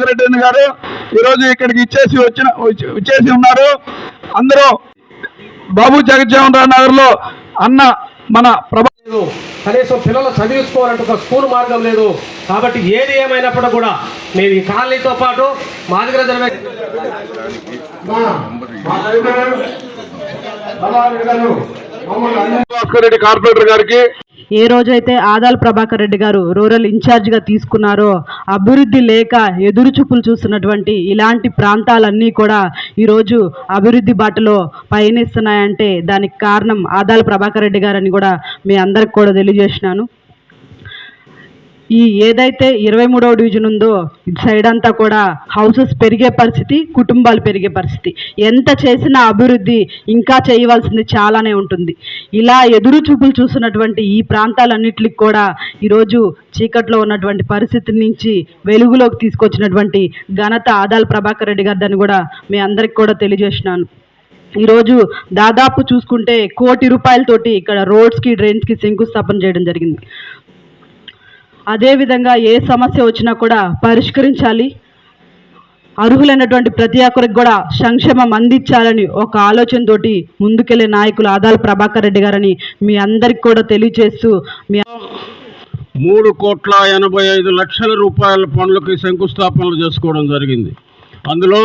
ప్రభాకర్ రెడ్డి గారు ఈరోజు ఇక్కడికి ఇచ్చేసి ఉన్నారు. అందరూ బాబు జగజ్జీవన్ రామ్ నగర్ లో అన్న మన కనీసం పిల్లలు చదివించుకోవాలంటే ఒక స్కూల్ మార్గం లేదు. కాబట్టి ఏది ఏమైనప్పుడు కూడా మేము ఈ కాలనీతో పాటు మాదిగ రెడ్డి కార్పొరేటర్ గారికి ఏ రోజైతే ఆదాల ప్రభాకర్ రెడ్డి గారు రూరల్ ఇన్ఛార్జిగా తీసుకున్నారో అభివృద్ధి లేక ఎదురుచూపులు చూస్తున్నటువంటి ఇలాంటి ప్రాంతాలన్నీ కూడా ఈరోజు అభివృద్ధి బాటలో పయనిస్తున్నాయంటే దానికి కారణం ఆదాల ప్రభాకర్ రెడ్డి గారని కూడా మీ అందరికి కూడా తెలియజేసినాను. ఈ ఏదైతే 23వ డివిజన్ ఉందో ఇటు సైడ్ అంతా కూడా హౌసెస్ పెరిగే పరిస్థితి, కుటుంబాలు పెరిగే పరిస్థితి. ఎంత చేసినా అభివృద్ధి ఇంకా చేయవలసింది చాలానే ఉంటుంది. ఇలా ఎదురు చూపులు చూస్తున్నటువంటి ఈ ప్రాంతాలన్నిటికి కూడా ఈరోజు చీకట్లో ఉన్నటువంటి పరిస్థితి నుంచి వెలుగులోకి తీసుకొచ్చినటువంటి ఘనత ఆదాల ప్రభాకర్ రెడ్డి గారిదని కూడా మీ అందరికి కూడా తెలియజేసినాను. ఈరోజు దాదాపు చూసుకుంటే 1 కోటి రూపాయలతోటి ఇక్కడ రోడ్స్కి, డ్రైన్స్కి శంకుస్థాపన చేయడం జరిగింది. అదేవిధంగా ఏ సమస్య వచ్చినా కూడా పరిష్కరించాలి, అర్హులైనటువంటి ప్రతి ఒక్కరికి కూడా సంక్షేమం అందించాలని ఒక ఆలోచనతోటి ముందుకెళ్లే నాయకులు ఆదాల ప్రభాకర్ రెడ్డి గారని మీ అందరికి కూడా తెలియజేస్తూ 3,85,00,000 రూపాయల పనులకి శంకుస్థాపనలు చేసుకోవడం జరిగింది. అందులో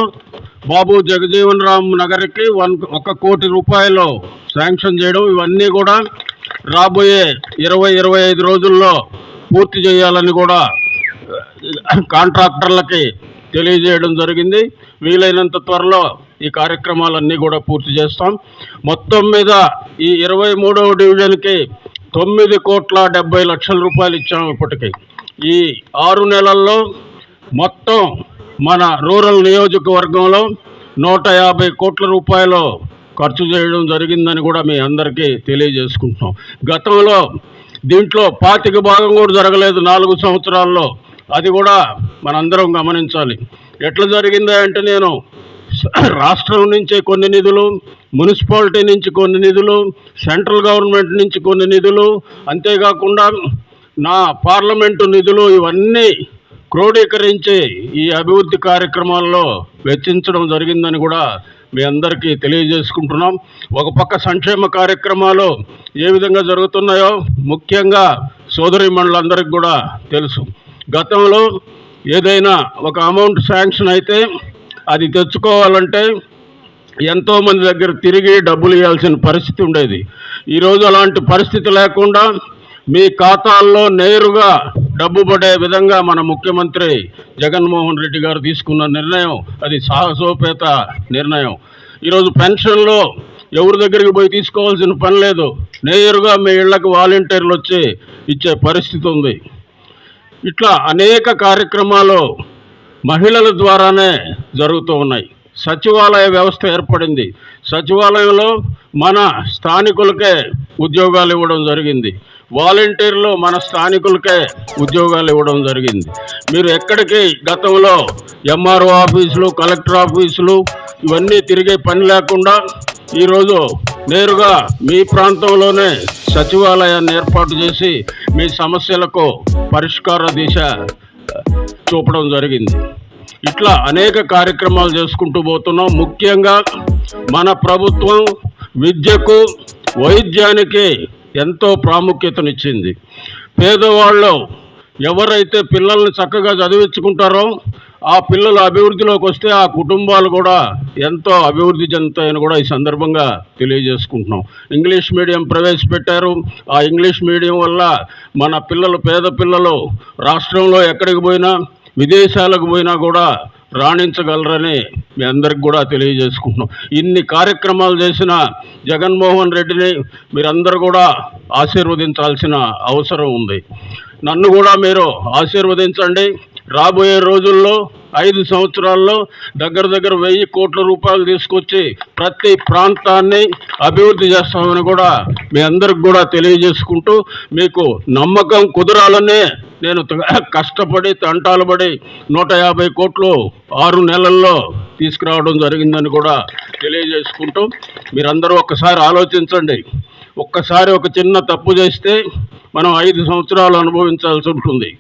బాబు జగజీవన్ రామ్ నగర్కి 1 కోటి రూపాయలు శాంక్షన్ చేయడం, ఇవన్నీ కూడా రాబోయే 20-25 రోజుల్లో పూర్తి చేయాలని కూడా కాంట్రాక్టర్లకి తెలియజేయడం జరిగింది. వీలైనంత త్వరలో ఈ కార్యక్రమాలన్నీ కూడా పూర్తి చేస్తాం. మొత్తం మీద ఈ 23వ డివిజన్కి 9,70,00,000 రూపాయలు ఇచ్చాము. ఇప్పటికీ ఈ 6 నెలల్లో మొత్తం మన రూరల్ నియోజకవర్గంలో 150 కోట్ల రూపాయలు ఖర్చు చేయడం జరిగిందని కూడా మీ అందరికీ తెలియజేసుకుంటున్నాం. గతంలో దీంట్లో 25% కూడా జరగలేదు 4 సంవత్సరాల్లో. అది కూడా మనందరం గమనించాలి. ఎట్లా జరిగింది అంటే, నేను రాష్ట్రం నుంచి కొన్ని నిధులు, మున్సిపాలిటీ నుంచి కొన్ని నిధులు, సెంట్రల్ గవర్నమెంట్ నుంచి కొన్ని నిధులు, అంతేకాకుండా నా పార్లమెంటు నిధులు ఇవన్నీ క్రోడీకరించి ఈ అభివృద్ధి కార్యక్రమాల్లో వెచ్చించడం జరిగిందని కూడా మీ అందరికీ తెలియజేసుకుంటున్నాం. ఒక పక్క సంక్షేమ కార్యక్రమాలు ఏ విధంగా జరుగుతున్నాయో ముఖ్యంగా సోదరీమణులందరికీ కూడా తెలుసు. గతంలో ఏదైనా ఒక అమౌంట్ శాంక్షన్ అయితే అది తెచ్చుకోవాలంటే ఎంతోమంది దగ్గర తిరిగి డబ్బులు ఇవ్వాల్సిన పరిస్థితి ఉండేది. ఈరోజు అలాంటి పరిస్థితి లేకుండా మీ ఖాతాల్లో నేరుగా డబ్బు పడే విధంగా మన ముఖ్యమంత్రి జగన్మోహన్ రెడ్డి గారు తీసుకున్న నిర్ణయం అది సాహసోపేత నిర్ణయం. ఈరోజు పెన్షన్లో ఎవరి దగ్గరికి పోయి తీసుకోవాల్సిన పని లేదు, నేరుగా మీ ఇళ్లకు వాలంటీర్లు వచ్చి ఇచ్చే పరిస్థితి ఉంది. ఇట్లా అనేక కార్యక్రమాలు మహిళల ద్వారానే జరుగుతూ ఉన్నాయి. సచివాలయ వ్యవస్థ ఏర్పడింది. సచివాలయంలో మన స్థానికులకే ఉద్యోగాలు ఇవ్వడం జరిగింది. వాలంటీర్లు మన స్థానికులకే ఉద్యోగాలు ఇవ్వడం జరిగింది. మీరు ఎక్కడికి గతంలో ఎంఆర్ఓ ఆఫీసులు, కలెక్టర్ ఆఫీసులు ఇవన్నీ తిరిగే పని లేకుండా ఈరోజు నేరుగా మీ ప్రాంతంలోనే సచివాలయాన్ని ఏర్పాటు చేసి మీ సమస్యలకు పరిష్కార దిశ చూపడం జరిగింది. ఇట్లా అనేక కార్యక్రమాలు చేసుకుంటూ పోతున్నాం. ముఖ్యంగా మన ప్రభుత్వం విద్యకు, వైద్యానికి ఎంతో ప్రాముఖ్యతనిచ్చింది. పేదవాళ్ళు ఎవరైతే పిల్లల్ని చక్కగా చదివించుకుంటారో ఆ పిల్లలు అభివృద్ధిలోకి వస్తే ఆ కుటుంబాలు కూడా ఎంతో అభివృద్ధి చెందుతాయని కూడా ఈ సందర్భంగా తెలియజేసుకుంటున్నాం. ఇంగ్లీష్ మీడియం ప్రవేశపెట్టారు. ఆ ఇంగ్లీష్ మీడియం వల్ల మన పిల్లలు, పేద పిల్లలు రాష్ట్రంలో ఎక్కడికి పోయినా, విదేశాలకు పోయినా కూడా రాణించగలరని మీ అందరికి కూడా తెలియజేసుకుంటున్నాం. ఇన్ని కార్యక్రమాలు చేసిన జగన్మోహన్ రెడ్డిని మీరందరూ కూడా ఆశీర్వదించాల్సిన అవసరం ఉంది. నన్ను కూడా మీరు ఆశీర్వదించండి. రాబోయే రోజుల్లో 5 సంవత్సరాల్లో దగ్గర 1000 కోట్ల రూపాయలు తీసుకొచ్చి ప్రతి ప్రాంతాన్ని అభివృద్ధి చేస్తామని కూడా మీ అందరికి కూడా తెలియజేసుకుంటూ, మీకు నమ్మకం కుదరాలనే నేను కష్టపడి తంటాలు పడి 150 కోట్లు 6 నెలల్లో తీసుకురావడం జరిగిందని కూడా తెలియజేసుకుంటూ, మీరందరూ ఒక్కసారి ఆలోచించండి. ఒక్కసారి ఒక చిన్న తప్పు చేస్తే మనం 5 సంవత్సరాలు అనుభవించాల్సి ఉంటుంది.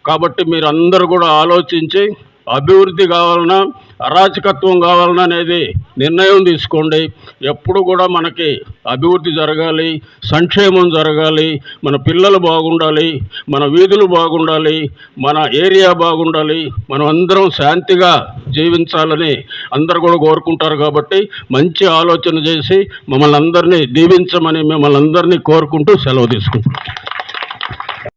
కాబట్టి మీరందరూ కూడా ఆలోచించి అభివృద్ధి కావాలన్నా అరాచకత్వం కావాలన్నా అనేది నిర్ణయం తీసుకోండి. ఎప్పుడు కూడా మనకి అభివృద్ధి జరగాలి, సంక్షేమం జరగాలి, మన పిల్లలు బాగుండాలి, మన వీధులు బాగుండాలి, మన ఏరియా బాగుండాలి, మనం అందరం శాంతిగా జీవించాలని అందరూ కూడా కోరుకుంటారు. కాబట్టి మంచి ఆలోచన చేసి మమ్మల్ని అందరినీ దీవించమని మిమ్మల్ని అందరినీ కోరుకుంటూ సెలవు తీసుకుంటాం.